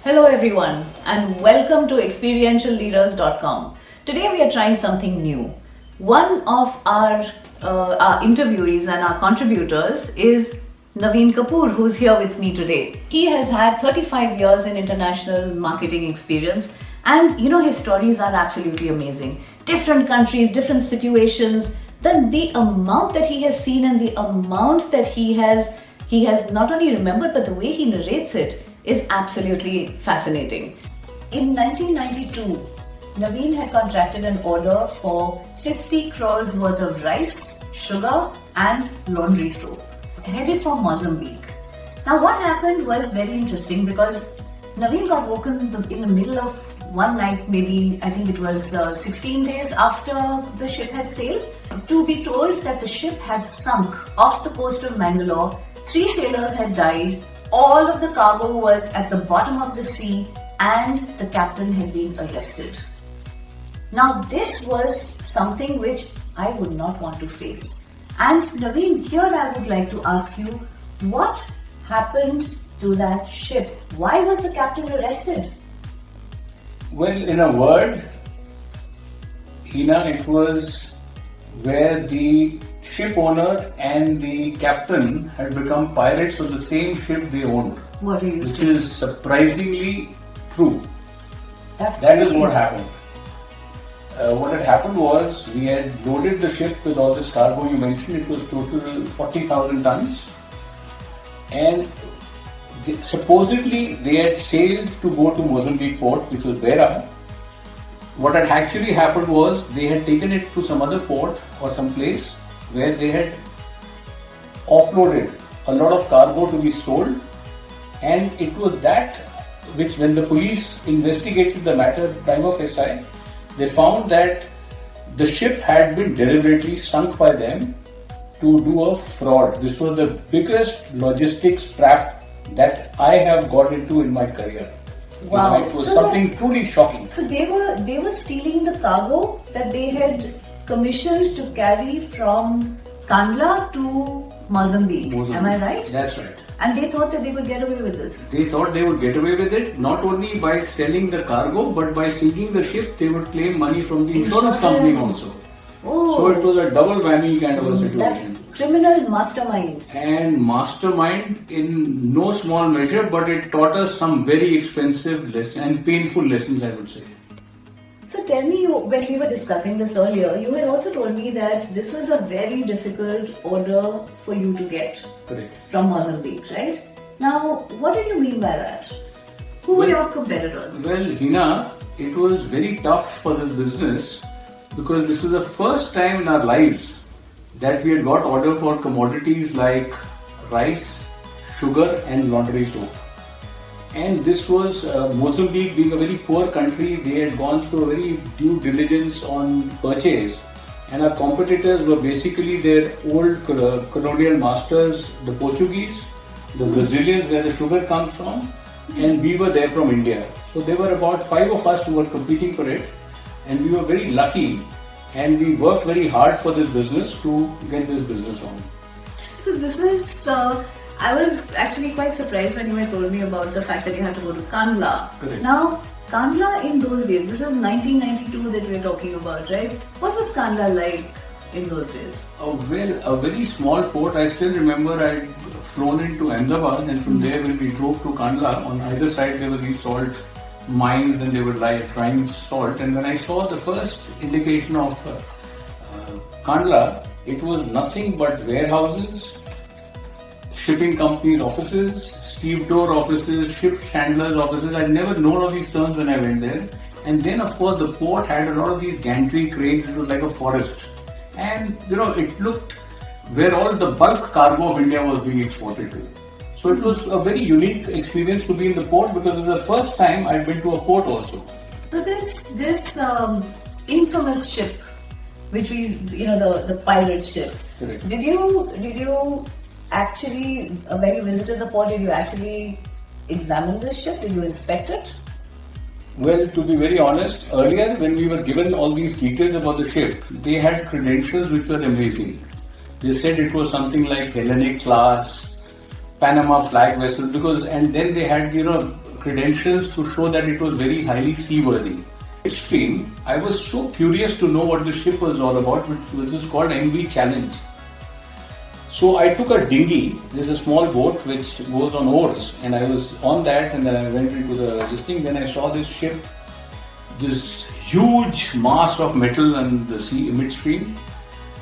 Hello everyone and welcome to experientialleaders.com. Today we are trying something new. One of our interviewees and our contributors is Naveen Kapoor, who's here with me today. He has had 35 years in international marketing experience, and his stories are absolutely amazing. Different countries, different situations, the amount that he has seen and the amount that he has not only remembered, but the way he narrates it is absolutely fascinating. In 1992, Naveen had contracted an order for 50 crores worth of rice, sugar and laundry soap, headed for Mozambique. Now what happened was very interesting because Naveen got woken in the middle of one night, maybe I think it was 16 days after the ship had sailed, to be told that the ship had sunk off the coast of Mangalore. 3 sailors had died. All of the cargo was at the bottom of the sea and the captain had been arrested. Now this was something which I would not want to face. And Naveen, here I would like to ask you, what happened to that ship? Why was the captain arrested? Well, in a word, Hina, it was where the ship owner and the captain had become pirates of the same ship they owned. What are you Which saying? is surprisingly true. That is what happened. What had happened was we had loaded the ship with all this cargo you mentioned. It was total 40,000 tons. And supposedly they had sailed to go to Mozambique port, which was Beira. What had actually happened was they had taken it to some other port or some place where they had offloaded a lot of cargo to be sold, and it was that which, when the police investigated the matter prima facie, they found that the ship had been deliberately sunk by them to do a fraud. This was the biggest logistics trap that I have got into in my career. Wow. It was something truly shocking. So they were stealing the cargo that they had commissioned to carry from Kandla to Mozambique. Am I right? That's right. And they thought that they could get away with this. They thought they would get away with it not only by selling the cargo, but by sinking the ship, they would claim money from the insurance company also. Oh. So it was a double whammy kind of a situation. That's criminal mastermind. And mastermind in no small measure, but it taught us some very expensive lessons and painful lessons, I would say. So tell me, when we were discussing this earlier, you had also told me that this was a very difficult order for you to get. Correct. From Mozambique, right? Now, what did you mean by that? Who were your competitors? Well, Hina, it was very tough for this business because this is the first time in our lives that we had got order for commodities like rice, sugar and laundry soap. And this was Mozambique, being a very poor country, they had gone through a very due diligence on purchase. And our competitors were basically their old colonial masters, the Portuguese, the Brazilians where the sugar comes from, and we were there from India. So there were about 5 of us who were competing for it, and we were very lucky and we worked very hard for this business to get this business on. So this is, I was actually quite surprised when you had told me about the fact that you had to go to Kandla. Correct. Now, Kandla in those days, this is 1992 that we're talking about, right? What was Kandla like in those days? Well, a very small port. I still remember I'd flown into Ahmedabad, and from there when we drove to Kandla, on either side there were these salt mines and they were trying salt. And when I saw the first indication of Kandla, it was nothing but warehouses, shipping companies' offices, stevedore offices, ship chandlers' offices. I'd never known of these terms when I went there. And then, of course, the port had a lot of these gantry cranes. It was like a forest. And, it looked where all the bulk cargo of India was being exported to. So it was a very unique experience to be in the port because it was the first time I'd been to a port also. So this infamous ship, which is, the pirate ship. Correct. Did you actually, when you visited the port, did you actually examine the ship? Did you inspect it? Well, to be very honest, earlier when we were given all these details about the ship, they had credentials which were amazing. They said it was something like Hellenic class, Panama flag vessel, and then they had, credentials to show that it was very highly seaworthy. Midstream, I was so curious to know what the ship was all about, which is called MV Challenge. So I took a dinghy. There's a small boat which goes on oars, and I was on that, and then I went into this thing. Then I saw this ship, this huge mass of metal and the sea midstream.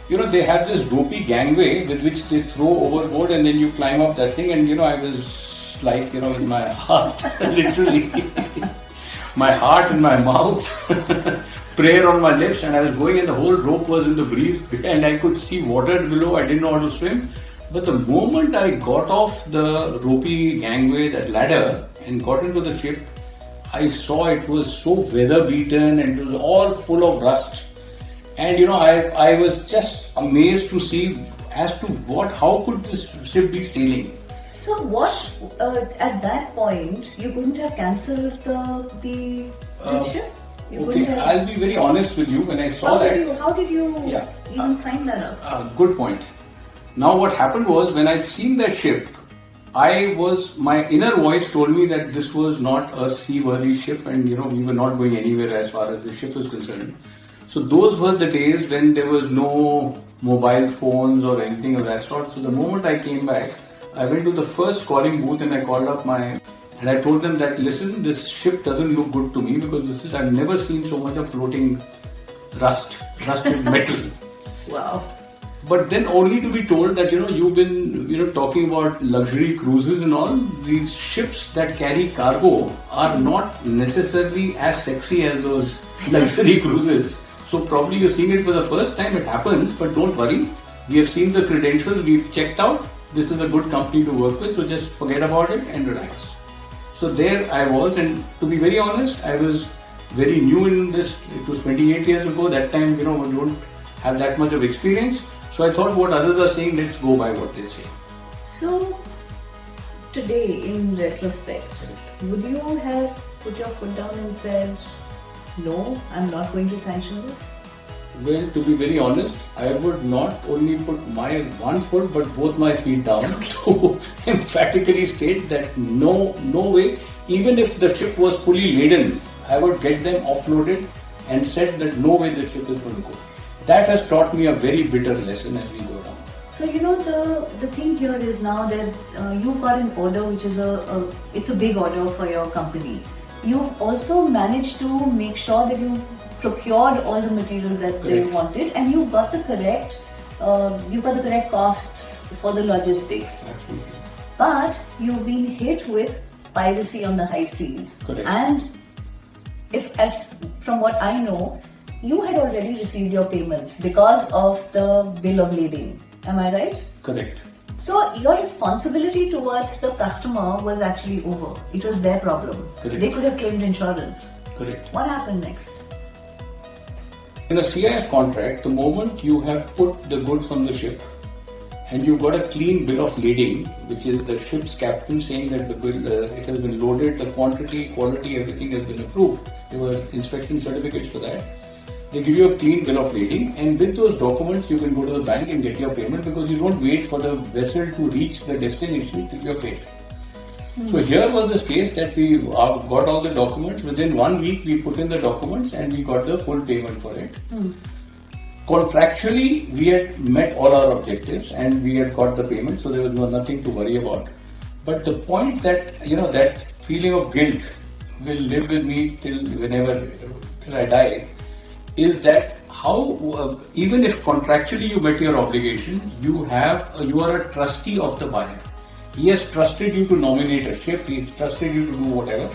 They have this ropey gangway with which they throw overboard, and then you climb up that thing. And I was like, in my heart, literally, my heart in my mouth, prayer on my lips, and I was going, and the whole rope was in the breeze, and I could see water below. I didn't know how to swim. But the moment I got off the ropey gangway, that ladder, and got into the ship, I saw it was so weather beaten and it was all full of rust. And I was just amazed to see as to how could this ship be sailing. So what, at that point, you couldn't have cancelled this ship? Okay, I'll be very honest with you. When I saw how did you even sign that up? Good point. Now what happened was, when I'd seen that ship, my inner voice told me that this was not a seaworthy ship, and we were not going anywhere as far as the ship was concerned. So those were the days when there was no mobile phones or anything of that sort. So the moment I came back, I went to the first calling booth and I called up and I told them that, listen, this ship doesn't look good to me, because I've never seen so much of floating rusted metal. Wow. But then only to be told that, you've been, talking about luxury cruises and all. These ships that carry cargo are not necessarily as sexy as those luxury cruises. So probably you're seeing it for the first time. It happens, but don't worry. We have seen the credentials. We've checked out. This is a good company to work with. So just forget about it and relax. So there I was, and to be very honest, I was very new in this. It was 28 years ago. That time, we don't have that much of experience. So I thought, what others are saying, let's go by what they say. So today, in retrospect, would you have put your foot down and said, no, I'm not going to sanction this? Well, to be very honest, I would not only put my one foot but both my feet down to emphatically state that no way, even if the ship was fully laden, I would get them offloaded and said that no way the ship is going to go. That has taught me a very bitter lesson as we go down. So the thing here is now that you've got an order which is it's a big order for your company. You've also managed to make sure that you've procured all the material that they wanted, and you've got the correct costs for the logistics. Absolutely. But you've been hit with piracy on the high seas. Correct. And from what I know, you had already received your payments because of the bill of lading. Am I right? Correct. So your responsibility towards the customer was actually over. It was their problem. Correct. They could have claimed insurance. Correct. What happened next? In a CIF contract, the moment you have put the goods on the ship and you've got a clean bill of lading, which is the ship's captain saying that the bill, it has been loaded, the quantity, quality, everything has been approved. There were inspection certificates for that. They give you a clean bill of lading, and with those documents you can go to the bank and get your payment, because you don't wait for the vessel to reach the destination till you're paid. So here was this case that we got all the documents. Within 1 week we put in the documents and we got the full payment for it. Contractually we had met all our objectives and we had got the payment, so there was nothing to worry about. But the point that, that feeling of guilt will live with me till I die, is that how even if contractually you met your obligation, you are a trustee of the buyer. He has trusted you to nominate a ship, he has trusted you to do whatever,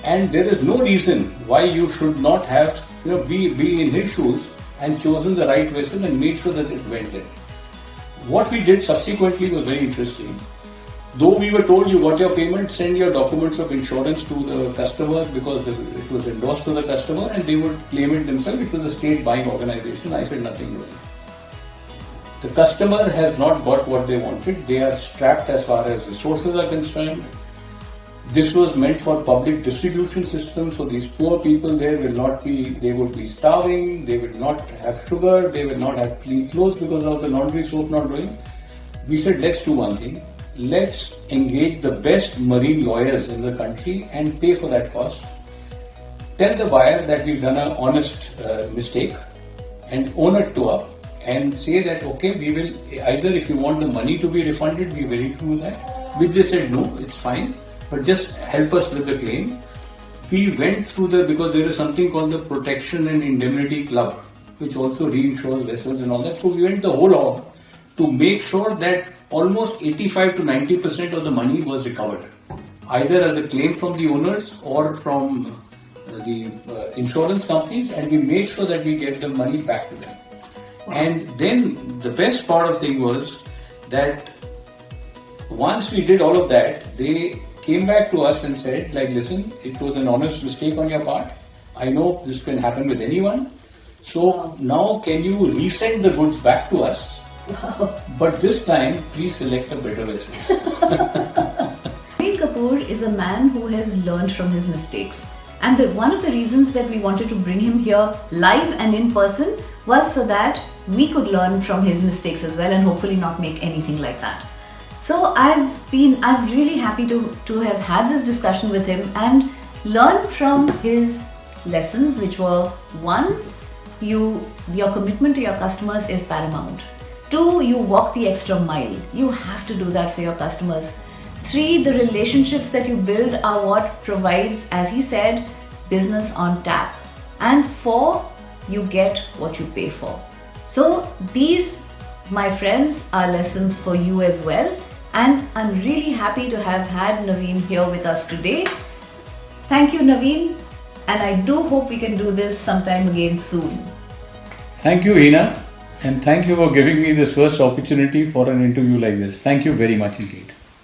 and there is no reason why you should not have be in his shoes and chosen the right vessel and made sure that it went there. What we did subsequently was very interesting. Though we were told you got your payment, send your documents of insurance to the customer, because it was endorsed to the customer and they would claim it themselves. It was a state buying organization. I said nothing doing. The customer has not got what they wanted. They are strapped as far as resources are concerned. This was meant for public distribution system, so these poor people there they would be starving, they would not have sugar, they would not have clean clothes because of the laundry soap not doing. We said, let's do one thing. let's engage the best marine lawyers in the country and pay for that cost. Tell the buyer that we've done an honest mistake and own it to up and say that, okay, we will either, if you want the money to be refunded, we're ready to do that. Which they said, no, it's fine, but just help us with the claim. We went through because there is something called the Protection and Indemnity Club, which also reinsures vessels and all that. So we went the whole hog to make sure that almost 85 to 90% of the money was recovered, either as a claim from the owners or from the insurance companies, and we made sure that we get the money back to them. And then the best part of the thing was that once we did all of that, they came back to us and said, like, listen, it was an honest mistake on your part. I know this can happen with anyone. So now can you resend the goods back to us? But this time, please select a better vessel. Naveen Kapoor is a man who has learned from his mistakes. And one of the reasons that we wanted to bring him here live and in person was so that we could learn from his mistakes as well and hopefully not make anything like that. So I'm really happy to have had this discussion with him and learn from his lessons, which were: 1, your commitment to your customers is paramount. 2, you walk the extra mile. You have to do that for your customers. 3, the relationships that you build are what provides, as he said, business on tap. And 4, you get what you pay for. So these, my friends, are lessons for you as well. And I'm really happy to have had Naveen here with us today. Thank you, Naveen. And I do hope we can do this sometime again soon. Thank you, Hina. And thank you for giving me this first opportunity for an interview like this. Thank you very much indeed.